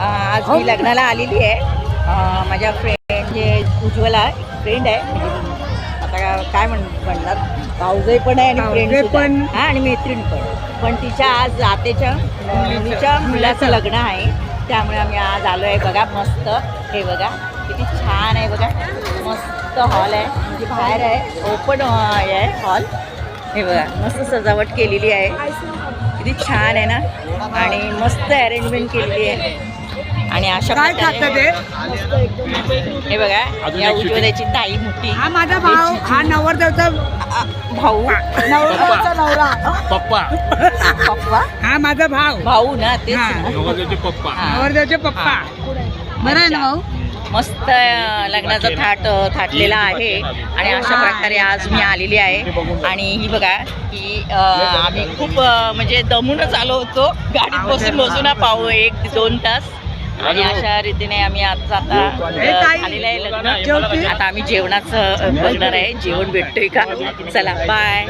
आज मी लग्नाला आलेली आहे. माझ्या फ्रेंड जे उज्ज्वला फ्रेंड आहे, आता काय म्हणणार, भाऊजाई पण आहे आणि फ्रेंड पण हां आणि मैत्रीण पण तिच्या आज आतेच्या मुलीच्या मुलाचं लग्न आहे, त्यामुळे आम्ही आज आलो आहे. बघा मस्त, हे बघा किती छान आहे, बघा मस्त हॉल आहे, म्हणजे बाहेर आहे, ओपन आहे हॉल. हे बघा मस्त सजावट केलेली आहे, किती छान आहे ना, आणि मस्त अरेंजमेंट केलेली आहे. आणि अशा काय खातं ते? हे बघा या उज्ज्वलाची ताई मोठी, हा माझा भाऊ, हा नवरदेवचा भाऊ, नवरदेवचा नवरा, पप्पा पप्पा, हा माझा भाऊ ना तेच हा. ना. नवरदेवचे पप्पा. हा. नवरदेवचे पप्पा. बरं आहे ना भाऊ? मस्त लग्नाचा थाट थाटलेला आहे. आणि अशा प्रकारे आज मी आलेली आहे. आणि ही बघा की आम्ही खूप म्हणजे दमूनच आलो होतो, गाडीत बसून पाहू 1-2 तास. आणि अशा रीतीने आम्ही आता आलेलं आहे लग्न. आता आम्ही जेवणाचं बघणार आहे, जेवण भेटतोय का. चला बाय.